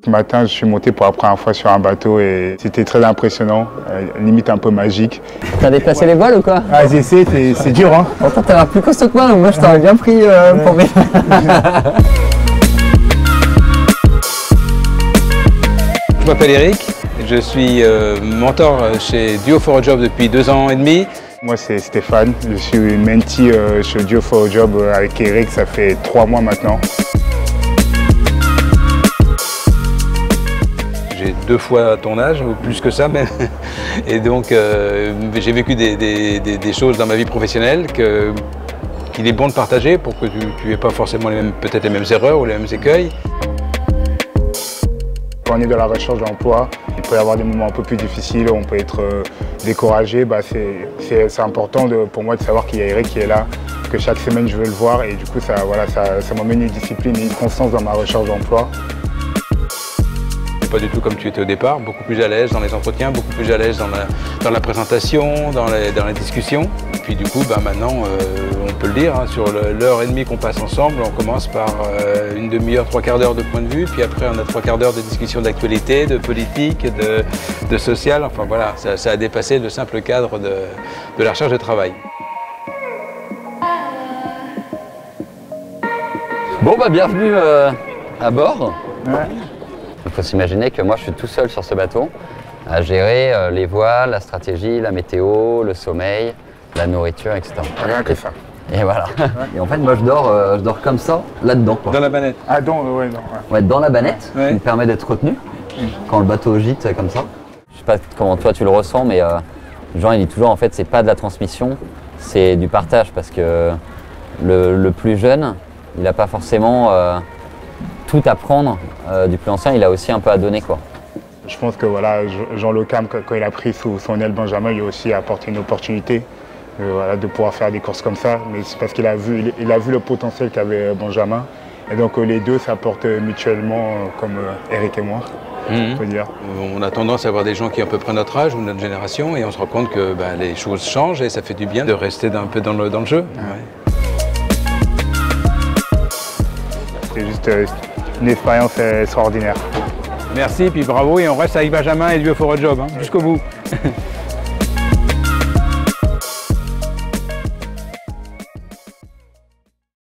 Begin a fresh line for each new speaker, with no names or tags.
Ce matin, je suis monté pour la première fois sur un bateau et c'était très impressionnant, limite un peu magique.
T'as déplacé les voiles ou quoi?
Ah, j'essaie, c'est dur, hein.
Pourtant, t'as l'air plus costaud que moi, donc moi je t'aurais bien pris pour mes...
Je m'appelle Eric, je suis mentor chez Duo for a Job depuis 2 ans et demi.
Moi, c'est Stéphane, je suis mentee chez Duo for a Job avec Eric, ça fait 3 mois maintenant.
J'ai 2 fois ton âge, ou plus que ça même. Et donc j'ai vécu des choses dans ma vie professionnelle qu'il est bon de partager pour que tu n'aies pas forcément peut-être les mêmes erreurs ou les mêmes écueils.
Quand on est dans la recherche d'emploi, il peut y avoir des moments un peu plus difficiles, on peut être découragé. C'est important pour moi de savoir qu'il y a Eric qui est là, que chaque semaine je veux le voir et du coup ça m'emmène une discipline et une constance dans ma recherche d'emploi.
Pas du tout comme tu étais au départ, beaucoup plus à l'aise dans les entretiens, beaucoup plus à l'aise dans la présentation, dans les discussions. Et puis du coup, maintenant, on peut le dire, hein, sur l'heure et demie qu'on passe ensemble, on commence par une demi-heure, 3/4 d'heure de point de vue, puis après on a 3/4 d'heure de discussion d'actualité, de politique, de social. Enfin voilà, ça a dépassé le simple cadre de la recherche de travail.
Bon bienvenue à bord.
Ouais.
Il faut s'imaginer que moi je suis tout seul sur ce bateau à gérer les voiles, la stratégie, la météo, le sommeil, la nourriture, etc.
Rien que ça.
Et voilà. Et en fait moi je dors comme ça, là-dedans.
Dans la banette.
Ah ouais, non. Ouais.
Ouais, dans la banette,
Ouais.
qui me permet d'être retenu quand le bateau gîte comme ça. Je sais pas comment toi tu le ressens, mais Jean il dit toujours en fait c'est pas de la transmission, c'est du partage parce que le plus jeune, il n'a pas forcément tout à prendre du plus ancien, il a aussi un peu à donner quoi.
Je pense que voilà, Jean Le Cam, quand il a pris sous son aile Benjamin, il a aussi apporté une opportunité de pouvoir faire des courses comme ça. Mais c'est parce qu'il a vu le potentiel qu'avait Benjamin. Et donc les deux s'apportent mutuellement, comme Eric et moi, on peut dire.
On a tendance à avoir des gens qui ont à peu près notre âge ou notre génération et on se rend compte que les choses changent et ça fait du bien de rester un peu dans le jeu. Ouais.
C'est juste une expérience extraordinaire.
Merci, puis bravo, et on reste avec Benjamin et Duo for a Job, hein, jusqu'au bout.